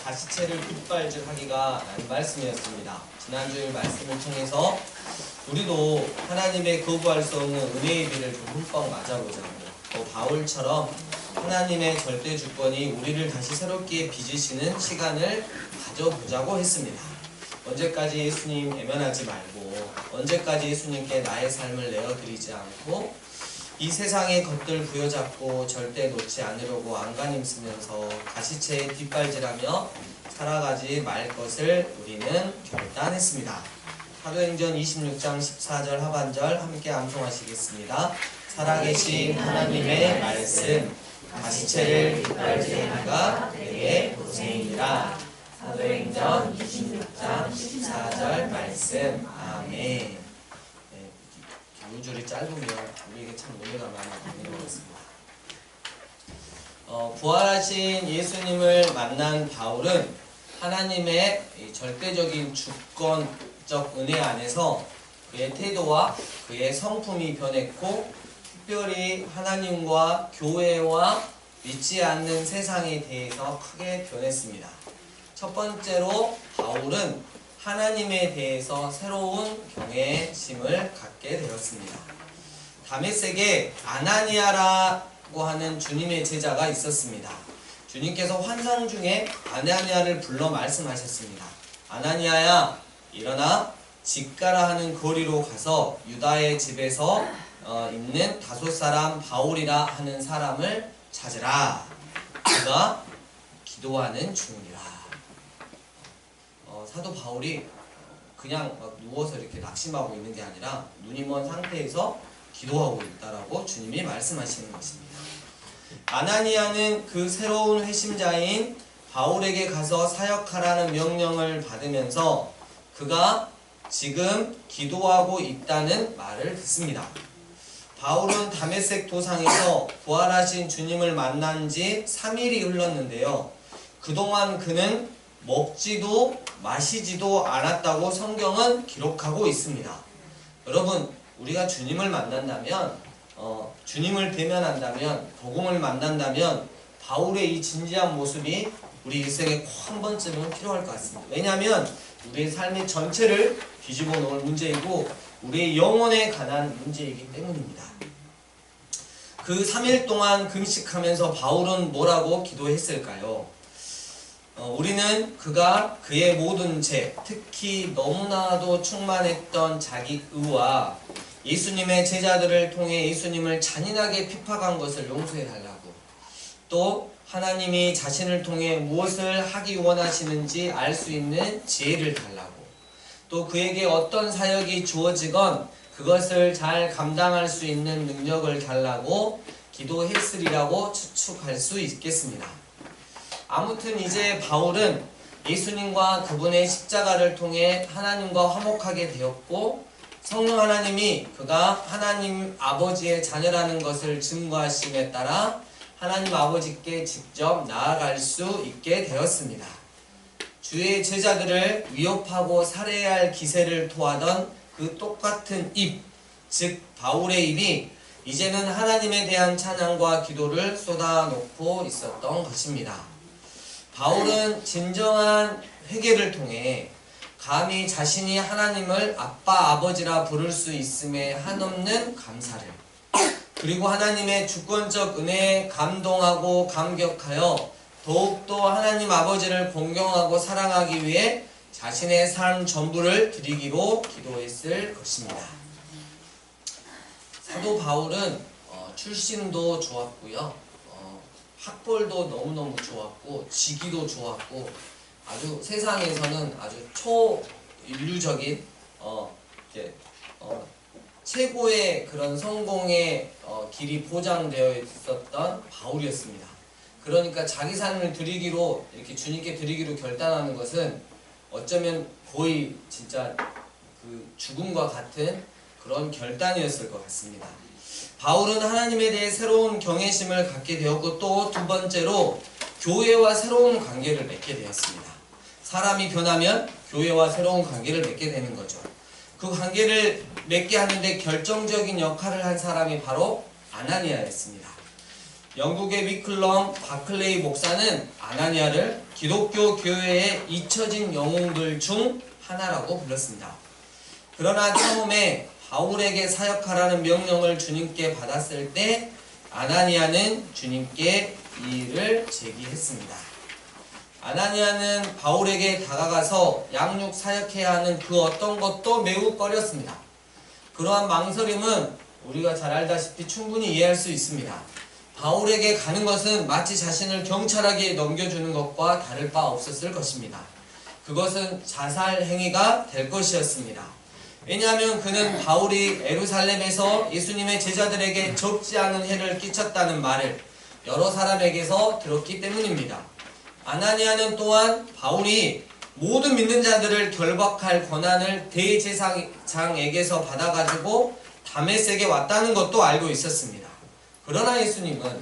가시체를 빗발질하기가라는 말씀이었습니다. 지난주일 말씀을 통해서 우리도 하나님의 거부할 수 없는 은혜의 비를 좀 흠뻑 맞아보자고, 또 바울처럼 하나님의 절대 주권이 우리를 다시 새롭게 빚으시는 시간을 가져보자고 했습니다. 언제까지 예수님 애면하지 말고, 언제까지 예수님께 나의 삶을 내어드리지 않고 이 세상의 것들 부여잡고 절대 놓지 않으려고 안간힘 쓰면서 가시체에 뒷발질하며 살아가지 말 것을 우리는 결단했습니다. 사도행전 26장 14절 하반절 함께 암송하시겠습니다. 살아계신 하나님의 말씀, 가시체를 뒷발질하기가 내게 고생이니라. 사도행전 26장 14절 말씀. 아멘. 교훈줄이 짧으면 우리에게 참 은혜가 많이 되는 것 같습니다. 부활하신 예수님을 만난 바울은 하나님의 절대적인 주권적 은혜 안에서 그의 태도와 그의 성품이 변했고, 특별히 하나님과 교회와 믿지 않는 세상에 대해서 크게 변했습니다. 첫 번째로 바울은 하나님에 대해서 새로운 경외심을 갖게 되었습니다. 다메섹에 아나니아라고 하는 주님의 제자가 있었습니다. 주님께서 환상 중에 아나니아를 불러 말씀하셨습니다. 아나니아야, 일어나 직가라 하는 거리로 가서 유다의 집에서 있는 다섯 사람 바울이라 하는 사람을 찾으라. 그가 기도하는 중이라. 사도 바울이 그냥 막 누워서 이렇게 낙심하고 있는 게 아니라 눈이 먼 상태에서 기도하고 있다라고 주님이 말씀하시는 것입니다. 아나니아는 그 새로운 회심자인 바울에게 가서 사역하라는 명령을 받으면서 그가 지금 기도하고 있다는 말을 듣습니다. 바울은 다메섹 도상에서 부활하신 주님을 만난 지 3일이 흘렀는데요. 그동안 그는 먹지도 마시지도 않았다고 성경은 기록하고 있습니다. 여러분, 우리가 주님을 만난다면, 주님을 대면한다면, 복음을 만난다면 바울의 이 진지한 모습이 우리 일생에 꼭 한 번쯤은 필요할 것 같습니다. 왜냐하면 우리의 삶의 전체를 뒤집어 놓을 문제이고 우리의 영혼에 관한 문제이기 때문입니다. 그 3일 동안 금식하면서 바울은 뭐라고 기도했을까요? 우리는 그가 그의 모든 죄, 특히 너무나도 충만했던 자기 의와 예수님의 제자들을 통해 예수님을 잔인하게 핍박한 것을 용서해달라고, 또 하나님이 자신을 통해 무엇을 하기 원하시는지 알 수 있는 지혜를 달라고, 또 그에게 어떤 사역이 주어지건 그것을 잘 감당할 수 있는 능력을 달라고 기도했으리라고 추측할 수 있겠습니다. 아무튼 이제 바울은 예수님과 그분의 십자가를 통해 하나님과 화목하게 되었고, 성령 하나님이 그가 하나님 아버지의 자녀라는 것을 증거하심에 따라 하나님 아버지께 직접 나아갈 수 있게 되었습니다. 주의 제자들을 위협하고 살해해야 할 기세를 토하던 그 똑같은 입, 즉 바울의 입이 이제는 하나님에 대한 찬양과 기도를 쏟아놓고 있었던 것입니다. 바울은 진정한 회개를 통해 감히 자신이 하나님을 아빠 아버지라 부를 수 있음에 한없는 감사를, 그리고 하나님의 주권적 은혜에 감동하고 감격하여 더욱더 하나님 아버지를 공경하고 사랑하기 위해 자신의 삶 전부를 드리기로 기도했을 것입니다. 사도 바울은 출신도 좋았고요, 학벌도 너무너무 좋았고, 직위도 좋았고, 아주 세상에서는 아주 초인류적인 최고의 그런 성공의 길이 보장되어 있었던 바울이었습니다. 그러니까 자기 삶을 드리기로, 이렇게 주님께 드리기로 결단하는 것은 어쩌면 거의 진짜 그 죽음과 같은 그런 결단이었을 것 같습니다. 바울은 하나님에 대해 새로운 경외심을 갖게 되었고, 또 두 번째로 교회와 새로운 관계를 맺게 되었습니다. 사람이 변하면 교회와 새로운 관계를 맺게 되는 거죠. 그 관계를 맺게 하는데 결정적인 역할을 한 사람이 바로 아나니아였습니다. 영국의 위클럼 바클레이 목사는 아나니아를 기독교 교회에 잊혀진 영웅들 중 하나라고 불렀습니다. 그러나 처음에 바울에게 사역하라는 명령을 주님께 받았을 때 아나니아는 주님께 이의를 제기했습니다. 아나니아는 바울에게 다가가서 양육 사역해야 하는 그 어떤 것도 매우 꺼렸습니다. 그러한 망설임은 우리가 잘 알다시피 충분히 이해할 수 있습니다. 바울에게 가는 것은 마치 자신을 경찰에게 넘겨주는 것과 다를 바 없었을 것입니다. 그것은 자살 행위가 될 것이었습니다. 왜냐하면 그는 바울이 예루살렘에서 예수님의 제자들에게 적지 않은 해를 끼쳤다는 말을 여러 사람에게서 들었기 때문입니다. 아나니아는 또한 바울이 모든 믿는 자들을 결박할 권한을 대제사장에게서 받아가지고 다메섹에 왔다는 것도 알고 있었습니다. 그러나 예수님은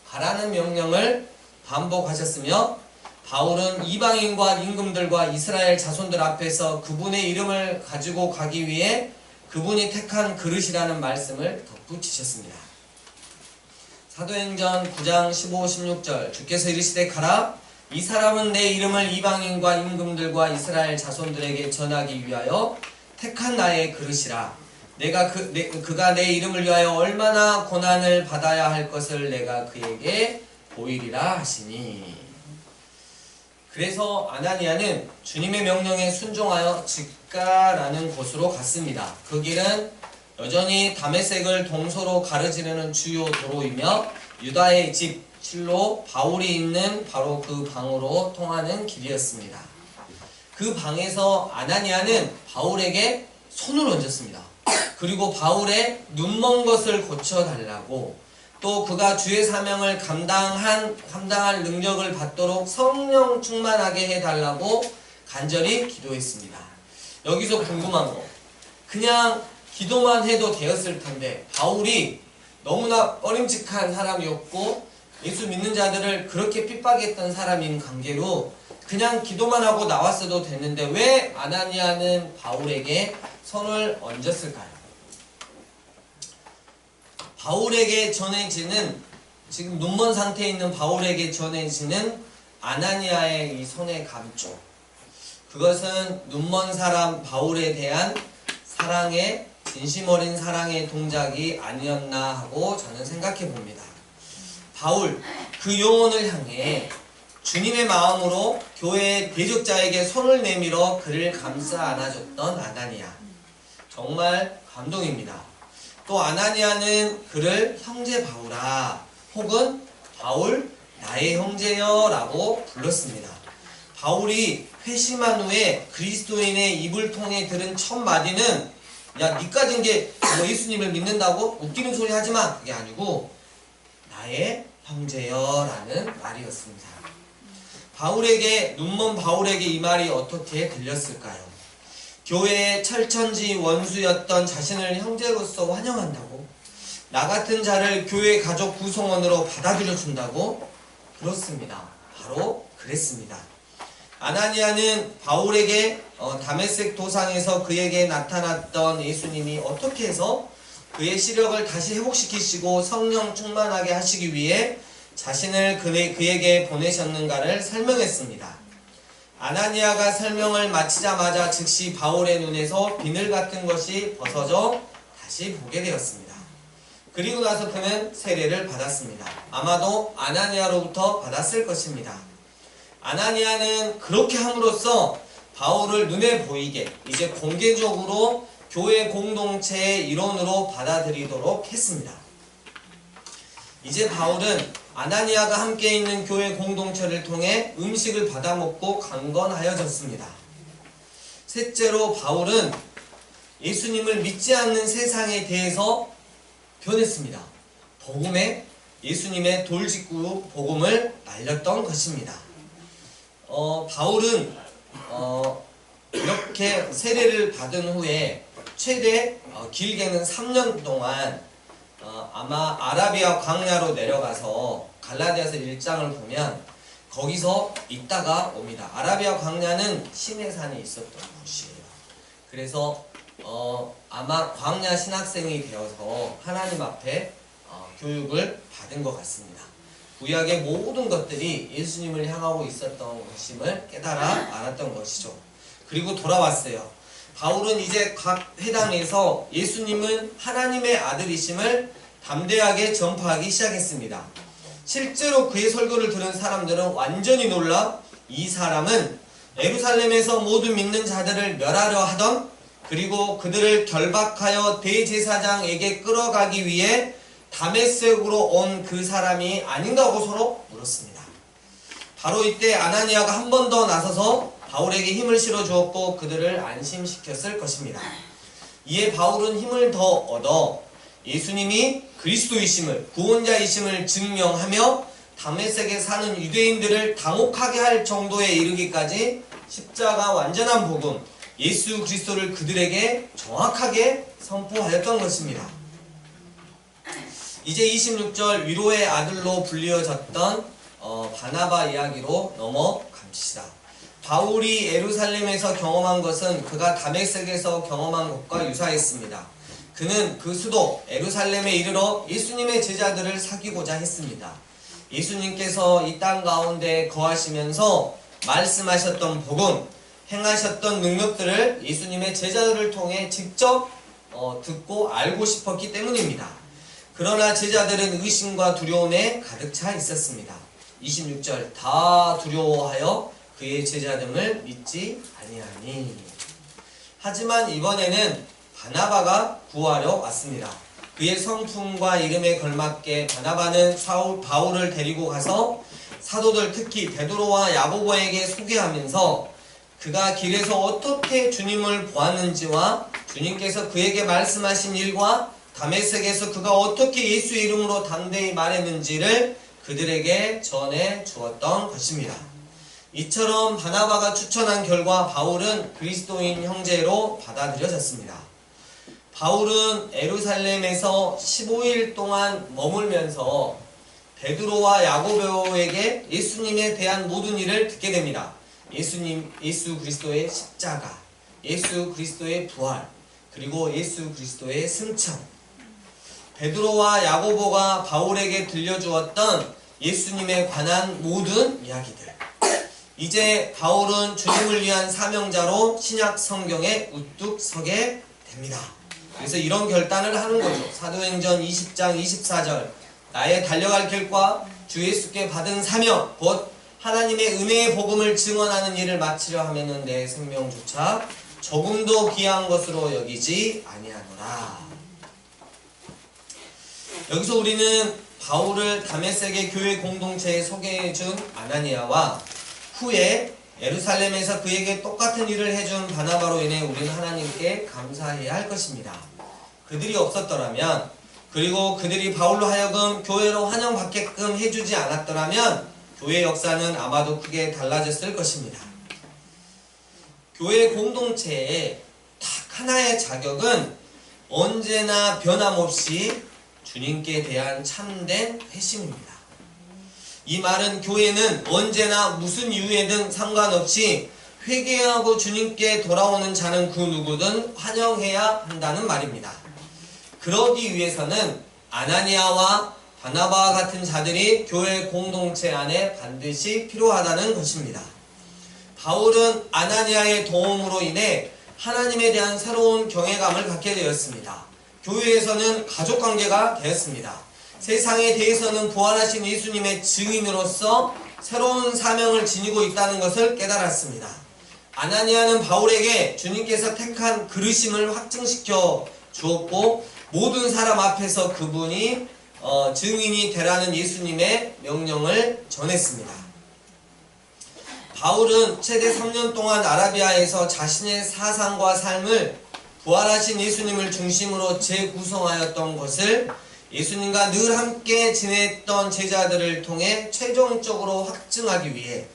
가라는 명령을 반복하셨으며 바울은 이방인과 임금들과 이스라엘 자손들 앞에서 그분의 이름을 가지고 가기 위해 그분이 택한 그릇이라는 말씀을 덧붙이셨습니다. 사도행전 9장 15, 16절 주께서 이르시되 가라 이 사람은 내 이름을 이방인과 임금들과 이스라엘 자손들에게 전하기 위하여 택한 나의 그릇이라 내가 그가 내 이름을 위하여 얼마나 고난을 받아야 할 것을 내가 그에게 보이리라 하시니. 그래서 아나니아는 주님의 명령에 순종하여 직가라는 곳으로 갔습니다. 그 길은 여전히 다메섹을 동서로 가르지르는 주요 도로이며 유다의 집 실로 바울이 있는 바로 그 방으로 통하는 길이었습니다. 그 방에서 아나니아는 바울에게 손을 얹었습니다. 그리고 바울의 눈먼 것을 고쳐달라고 또 그가 주의 사명을 감당할 능력을 받도록 성령 충만하게 해달라고 간절히 기도했습니다. 여기서 궁금한 거, 그냥 기도만 해도 되었을 텐데 바울이 너무나 꺼림칙한 사람이었고 예수 믿는 자들을 그렇게 핍박했던 사람인 관계로 그냥 기도만 하고 나왔어도 됐는데 왜 아나니아는 바울에게 손을 얹었을까요? 바울에게 전해지는, 지금 눈먼 상태에 있는 바울에게 전해지는 아나니아의 이 손의 감촉, 그것은 눈먼 사람 바울에 대한 사랑의, 진심 어린 사랑의 동작이 아니었나 하고 저는 생각해 봅니다. 바울, 그 영혼을 향해 주님의 마음으로 교회의 대적자에게 손을 내밀어 그를 감싸 안아줬던 아나니아, 정말 감동입니다. 또 아나니아는 그를 형제 바울아 혹은 바울 나의 형제여 라고 불렀습니다. 바울이 회심한 후에 그리스도인의 입을 통해 들은 첫 마디는 야 니까지 이제 뭐 예수님을 믿는다고? 웃기는 소리 하지마, 그게 아니고 나의 형제여 라는 말이었습니다. 바울에게, 눈먼 바울에게 이 말이 어떻게 들렸을까요? 교회의 철천지 원수였던 자신을 형제로서 환영한다고? 나 같은 자를 교회 가족 구성원으로 받아들여 준다고? 그렇습니다. 바로 그랬습니다. 아나니아는 바울에게 다메섹 도상에서 그에게 나타났던 예수님이 어떻게 해서 그의 시력을 다시 회복시키시고 성령 충만하게 하시기 위해 자신을 그에게 보내셨는가를 설명했습니다. 아나니아가 설명을 마치자마자 즉시 바울의 눈에서 비늘 같은 것이 벗어져 다시 보게 되었습니다. 그리고 나서 그는 세례를 받았습니다. 아마도 아나니아로부터 받았을 것입니다. 아나니아는 그렇게 함으로써 바울을 눈에 보이게 이제 공개적으로 교회 공동체의 일원으로 받아들이도록 했습니다. 이제 바울은 아나니아가 함께 있는 교회 공동체를 통해 음식을 받아먹고 강건하여졌습니다. 셋째로 바울은 예수님을 믿지 않는 세상에 대해서 변했습니다. 복음에 예수님의 돌직구 복음을 알렸던 것입니다. 바울은 이렇게 세례를 받은 후에 최대 길게는 3년 동안 아마 아라비아 광야로 내려가서 갈라디아서 1장을 보면 거기서 있다가 옵니다. 아라비아 광야는 시내산에 있었던 곳이에요. 그래서 아마 광야 신학생이 되어서 하나님 앞에 교육을 받은 것 같습니다. 구약의 모든 것들이 예수님을 향하고 있었던 것임을 깨달아 알았던 것이죠. 그리고 돌아왔어요. 바울은 이제 각 회당에서 예수님은 하나님의 아들이심을 담대하게 전파하기 시작했습니다. 실제로 그의 설교를 들은 사람들은 완전히 놀라 이 사람은 예루살렘에서 모든 믿는 자들을 멸하려 하던, 그리고 그들을 결박하여 대제사장에게 끌어가기 위해 다메섹으로 온 그 사람이 아닌가고 서로 물었습니다. 바로 이때 아나니아가 한 번 더 나서서 바울에게 힘을 실어주었고 그들을 안심시켰을 것입니다. 이에 바울은 힘을 더 얻어 예수님이 그리스도이심을, 구원자이심을 증명하며 다메섹에 사는 유대인들을 당혹하게 할 정도에 이르기까지 십자가 완전한 복음, 예수 그리스도를 그들에게 정확하게 선포하였던 것입니다. 이제 26절 위로의 아들로 불리어졌던 바나바 이야기로 넘어갑시다. 바울이 예루살렘에서 경험한 것은 그가 다메섹에서 경험한 것과 유사했습니다. 그는 그 수도 예루살렘에 이르러 예수님의 제자들을 사귀고자 했습니다. 예수님께서 이 땅 가운데 거하시면서 말씀하셨던 복음, 행하셨던 능력들을 예수님의 제자들을 통해 직접 듣고 알고 싶었기 때문입니다. 그러나 제자들은 의심과 두려움에 가득 차 있었습니다. 26절 다 두려워하여 그의 제자됨을 믿지 아니하니. 하지만 이번에는 바나바가 구하러 왔습니다. 그의 성품과 이름에 걸맞게 바나바는 바울을 데리고 가서 사도들, 특히 베드로와 야고보에게 소개하면서 그가 길에서 어떻게 주님을 보았는지와 주님께서 그에게 말씀하신 일과 다메섹에서 그가 어떻게 예수의 이름으로 담대히 말했는지를 그들에게 전해 주었던 것입니다. 이처럼 바나바가 추천한 결과 바울은 그리스도인 형제로 받아들여졌습니다. 바울은 예루살렘에서 15일 동안 머물면서 베드로와 야고보에게 예수님에 대한 모든 일을 듣게 됩니다. 예수 그리스도의 십자가, 예수 그리스도의 부활, 그리고 예수 그리스도의 승천. 베드로와 야고보가 바울에게 들려주었던 예수님에 관한 모든 이야기들. 이제 바울은 주님을 위한 사명자로 신약 성경에 우뚝 서게 됩니다. 그래서 이런 결단을 하는 거죠. 사도행전 20장 24절 나의 달려갈 길과 주 예수께 받은 사명 곧 하나님의 은혜의 복음을 증언하는 일을 마치려 하면은 내 생명조차 조금도 귀한 것으로 여기지 아니하노라. 여기서 우리는 바울을 다메섹의 교회 공동체에 소개해준 아나니아와 후에 예루살렘에서 그에게 똑같은 일을 해준 바나바로 인해 우리는 하나님께 감사해야 할 것입니다. 그들이 없었더라면, 그리고 그들이 바울로 하여금 교회로 환영받게끔 해주지 않았더라면 교회 역사는 아마도 크게 달라졌을 것입니다. 교회 공동체의 딱 하나의 자격은 언제나 변함없이 주님께 대한 참된 회심입니다. 이 말은 교회는 언제나 무슨 이유에든 상관없이 회개하고 주님께 돌아오는 자는 그 누구든 환영해야 한다는 말입니다. 그러기 위해서는 아나니아와 바나바와 같은 자들이 교회 공동체 안에 반드시 필요하다는 것입니다. 바울은 아나니아의 도움으로 인해 하나님에 대한 새로운 경외감을 갖게 되었습니다. 교회에서는 가족관계가 되었습니다. 세상에 대해서는 부활하신 예수님의 증인으로서 새로운 사명을 지니고 있다는 것을 깨달았습니다. 아나니아는 바울에게 주님께서 택한 그르심을 확증시켜 주었고 모든 사람 앞에서 그분이 증인이 되라는 예수님의 명령을 전했습니다. 바울은 최대 3년 동안 아라비아에서 자신의 사상과 삶을 부활하신 예수님을 중심으로 재구성하였던 것을 예수님과 늘 함께 지냈던 제자들을 통해 최종적으로 확증하기 위해,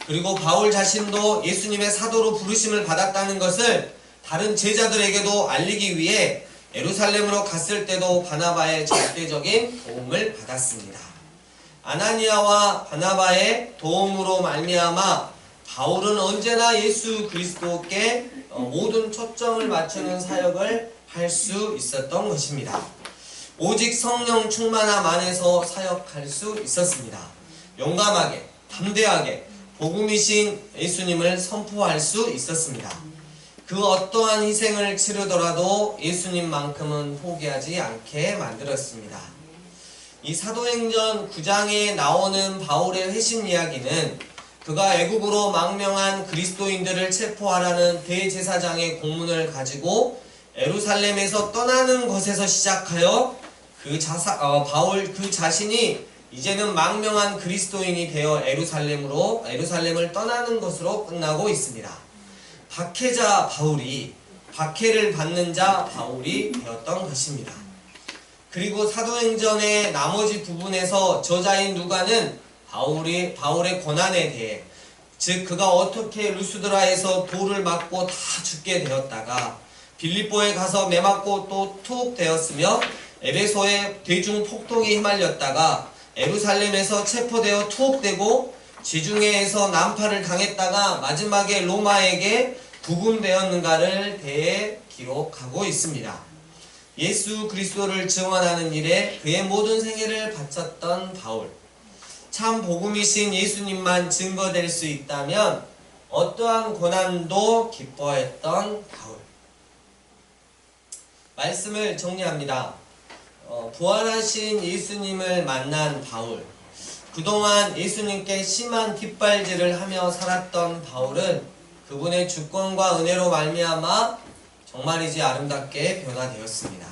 그리고 바울 자신도 예수님의 사도로 부르심을 받았다는 것을 다른 제자들에게도 알리기 위해 예루살렘으로 갔을 때도 바나바의 절대적인 도움을 받았습니다. 아나니아와 바나바의 도움으로 말미암아 바울은 언제나 예수 그리스도께 모든 초점을 맞추는 사역을 할 수 있었던 것입니다. 오직 성령 충만함 안에서 사역할 수 있었습니다. 용감하게, 담대하게 복음이신 예수님을 선포할 수 있었습니다. 그 어떠한 희생을 치르더라도 예수님만큼은 포기하지 않게 만들었습니다. 이 사도행전 9장에 나오는 바울의 회심 이야기는 그가 애국으로 망명한 그리스도인들을 체포하라는 대제사장의 공문을 가지고 예루살렘에서 떠나는 것에서 시작하여 바울 그 자신이 이제는 망명한 그리스도인이 되어 예루살렘을 떠나는 것으로 끝나고 있습니다. 박해자 바울이 박해를 받는 자 바울이 되었던 것입니다. 그리고 사도행전의 나머지 부분에서 저자인 누가는 바울의 고난에 대해, 즉 그가 어떻게 루스드라에서 돌을 맞고 다 죽게 되었다가 빌립보에 가서 매맞고 또 툭 되었으며 에베소에 대중폭동에 휘말렸다가 예루살렘에서 체포되어 투옥되고 지중해에서 난파를 당했다가 마지막에 로마에게 구금되었는가를 대해 기록하고 있습니다. 예수 그리스도를 증언하는 일에 그의 모든 생애를 바쳤던 바울. 참 복음이신 예수님만 증거될 수 있다면 어떠한 고난도 기뻐했던 바울. 말씀을 정리합니다. 부활하신 예수님을 만난 바울. 그동안 예수님께 심한 뒷발질을 하며 살았던 바울은 그분의 주권과 은혜로 말미암아 정말이지 아름답게 변화되었습니다.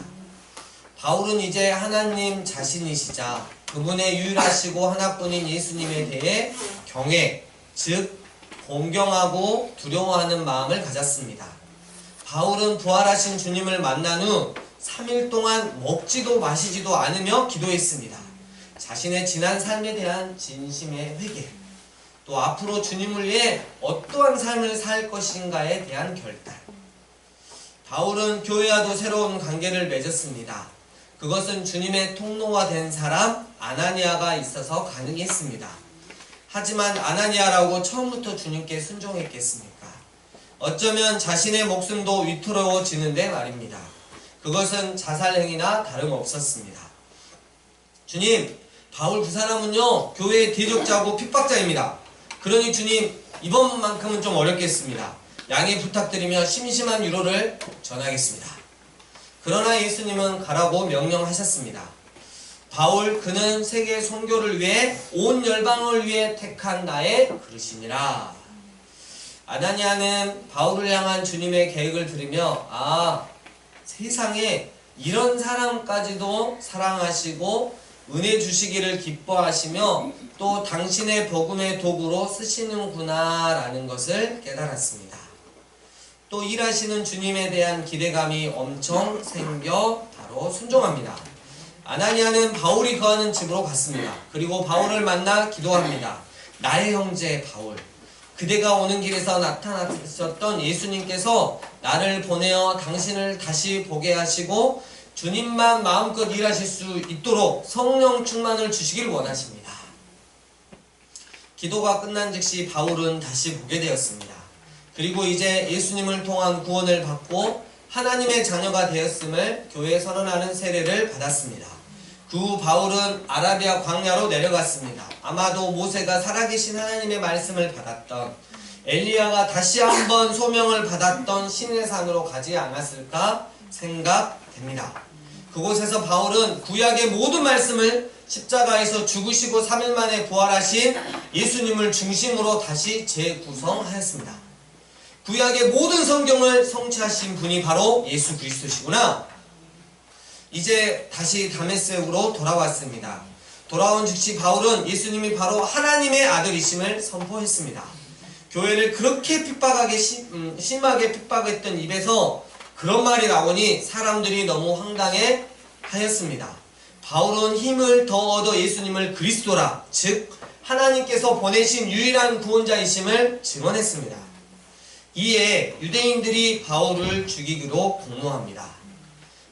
바울은 이제 하나님 자신이시자 그분의 유일하시고 하나뿐인 예수님에 대해 경외, 즉 공경하고 두려워하는 마음을 가졌습니다. 바울은 부활하신 주님을 만난 후 3일 동안 먹지도 마시지도 않으며 기도했습니다. 자신의 지난 삶에 대한 진심의 회개, 또 앞으로 주님을 위해 어떠한 삶을 살 것인가에 대한 결단. 바울은 교회와도 새로운 관계를 맺었습니다. 그것은 주님의 통로가 된 사람 아나니아가 있어서 가능했습니다. 하지만 아나니아라고 처음부터 주님께 순종했겠습니까? 어쩌면 자신의 목숨도 위태로워지는데 말입니다. 그것은 자살행위나 다름없었습니다. 주님, 바울 그 사람은요 교회의 대적자고 핍박자입니다. 그러니 주님, 이번만큼은 좀 어렵겠습니다. 양해 부탁드리며 심심한 위로를 전하겠습니다. 그러나 예수님은 가라고 명령하셨습니다. 바울, 그는 세계 선교를 위해 온 열방을 위해 택한 나의 그릇이니라. 아나니아는 바울을 향한 주님의 계획을 들으며 세상에 이런 사람까지도 사랑하시고 은혜 주시기를 기뻐하시며 또 당신의 복음의 도구로 쓰시는구나 라는 것을 깨달았습니다. 또 일하시는 주님에 대한 기대감이 엄청 생겨 바로 순종합니다. 아나니아는 바울이 거하는 집으로 갔습니다. 그리고 바울을 만나 기도합니다. 나의 형제 바울, 그대가 오는 길에서 나타나셨던 예수님께서 나를 보내어 당신을 다시 보게 하시고 주님만 마음껏 일하실 수 있도록 성령 충만을 주시길 원하십니다. 기도가 끝난 즉시 바울은 다시 보게 되었습니다. 그리고 이제 예수님을 통한 구원을 받고 하나님의 자녀가 되었음을 교회에 선언하는 세례를 받았습니다. 그 후 바울은 아라비아 광야로 내려갔습니다. 아마도 모세가 살아계신 하나님의 말씀을 받았던, 엘리야가 다시 한번 소명을 받았던 시내산으로 가지 않았을까 생각됩니다. 그곳에서 바울은 구약의 모든 말씀을 십자가에서 죽으시고 3일 만에 부활하신 예수님을 중심으로 다시 재구성하였습니다. 구약의 모든 성경을 성취하신 분이 바로 예수 그리스도시구나. 이제 다시 다메섹으로 돌아왔습니다. 돌아온 즉시 바울은 예수님이 바로 하나님의 아들이심을 선포했습니다. 교회를 그렇게 심하게 핍박했던 입에서 그런 말이 나오니 사람들이 너무 황당해 하였습니다. 바울은 힘을 더 얻어 예수님을 그리스도라, 즉 하나님께서 보내신 유일한 구원자이심을 증언했습니다. 이에 유대인들이 바울을 죽이기로 공모합니다.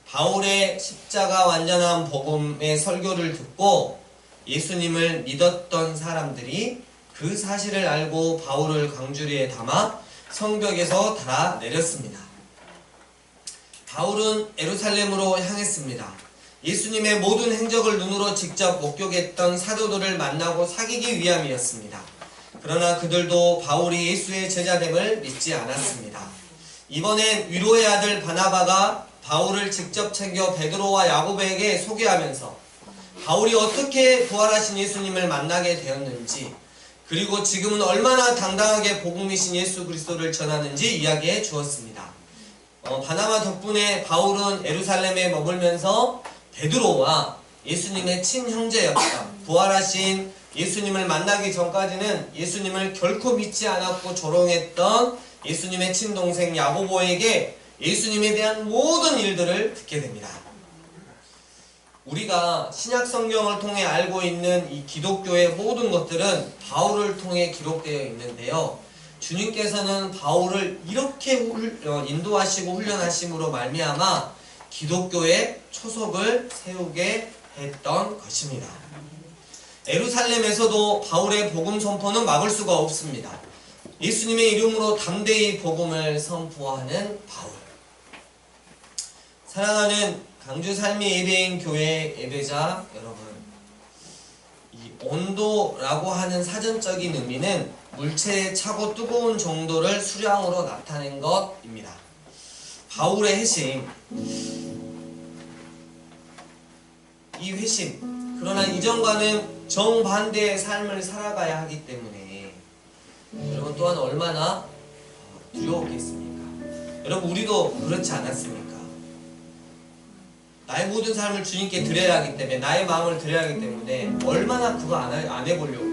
바울의 십자가 완전한 복음의 설교를 듣고 예수님을 믿었던 사람들이 그 사실을 알고 바울을 광주리에 담아 성벽에서 달아 내렸습니다. 바울은 예루살렘으로 향했습니다. 예수님의 모든 행적을 눈으로 직접 목격했던 사도들을 만나고 사귀기 위함이었습니다. 그러나 그들도 바울이 예수의 제자됨을 믿지 않았습니다. 이번엔 위로의 아들 바나바가 바울을 직접 챙겨 베드로와 야고보에게 소개하면서 바울이 어떻게 부활하신 예수님을 만나게 되었는지, 그리고 지금은 얼마나 당당하게 복음이신 예수 그리스도를 전하는지 이야기해 주었습니다. 바나바 덕분에 바울은 예루살렘에 머물면서 베드로와 예수님의 친형제였다. 부활하신 예수님을 만나기 전까지는 예수님을 결코 믿지 않았고 조롱했던 예수님의 친동생 야고보에게 예수님에 대한 모든 일들을 듣게 됩니다. 우리가 신약 성경을 통해 알고 있는 이 기독교의 모든 것들은 바울을 통해 기록되어 있는데요. 주님께서는 바울을 이렇게 인도하시고 훈련하심으로 말미암아 기독교의 초석을 세우게 했던 것입니다. 예루살렘에서도 바울의 복음 선포는 막을 수가 없습니다. 예수님의 이름으로 담대히 복음을 선포하는 바울. 사랑하는 강주 삶의 예배인 교회 예배자 여러분, 이 온도라고 하는 사전적인 의미는 물체의 차고 뜨거운 정도를 수량으로 나타낸 것입니다. 바울의 회심, 이 회심, 그러나 이전과는 정반대의 삶을 살아가야 하기 때문에 여러분 또한 얼마나 두려웠겠습니까? 여러분 우리도 그렇지 않았습니까? 나의 모든 삶을 주님께 드려야 하기 때문에, 나의 마음을 드려야 하기 때문에 얼마나 그거 안 해보려고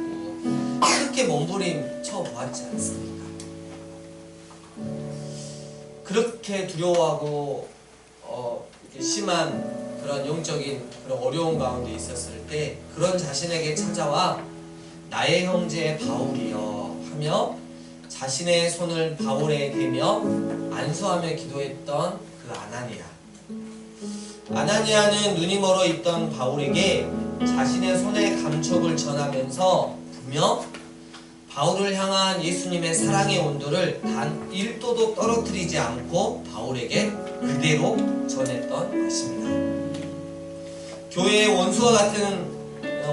그렇게 몸부림쳐 보았지 않습니까? 그렇게 두려워하고 이렇게 심한 그런 영적인 그런 어려운 가운데 있었을 때 그런 자신에게 찾아와 나의 형제 바울이여 하며 자신의 손을 바울에 대며 안수하며 기도했던 그 아나니아는 눈이 멀어 있던 바울에게 자신의 손의 감촉을 전하면서 부며 바울을 향한 예수님의 사랑의 온도를 단 1도도 떨어뜨리지 않고 바울에게 그대로 전했던 것입니다. 교회의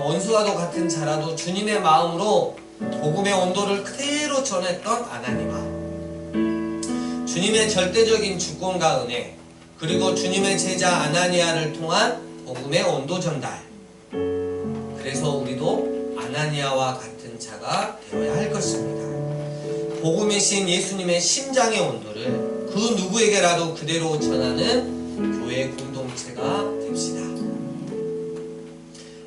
원수와도 같은 자라도 주님의 마음으로 복음의 온도를 그대로 전했던 아나니아, 주님의 절대적인 주권과 은혜, 그리고 주님의 제자 아나니아를 통한 복음의 온도 전달. 그래서 우리도 아나니아와 같은 자가 되어야 할 것입니다. 복음이신 예수님의 심장의 온도를 그 누구에게라도 그대로 전하는 교회 공동체가 됩시다.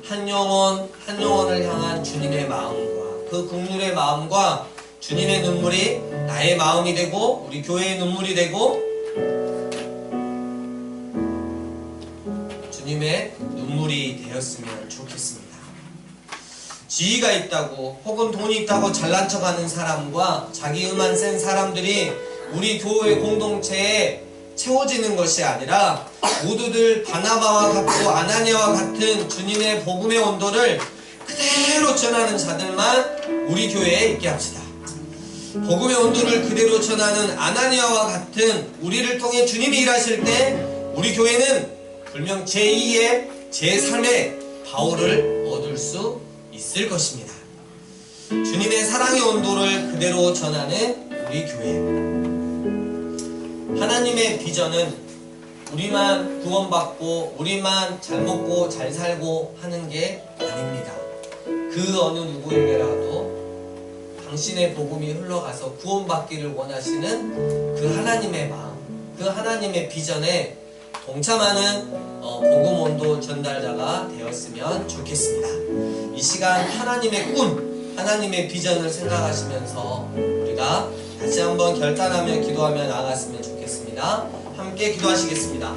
한 영혼을 향한 주님의 마음과 그 국률의 마음과 주님의 눈물이 나의 마음이 되고 우리 교회의 눈물이 되고 주님의 눈물이 되었으면 좋겠습니다. 지위가 있다고 혹은 돈이 있다고 잘난 척하는 사람과 자기음만 센 사람들이 우리 교회 공동체에 채워지는 것이 아니라 모두들 바나바와 같고 아나니아와 같은 주님의 복음의 온도를 그대로 전하는 자들만 우리 교회에 있게 합시다. 복음의 온도를 그대로 전하는 아나니아와 같은 우리를 통해 주님이 일하실 때 우리 교회는 분명 제2의 제3의 바울을 얻을 수 있을 것입니다. 주님의 사랑의 온도를 그대로 전하는 우리 교회. 하나님의 비전은 우리만 구원받고 우리만 잘 먹고 잘 살고 하는 게 아닙니다. 그 어느 누구에게라도 당신의 복음이 흘러가서 구원받기를 원하시는 그 하나님의 마음, 그 하나님의 비전에 동참하는 복음 온도 전달자가 되었으면 좋겠습니다. 이 시간 하나님의 꿈, 하나님의 비전을 생각하시면서 우리가 다시 한번 결단하며 기도하며 나아갔으면 좋겠습니다. 함께 기도하시겠습니다.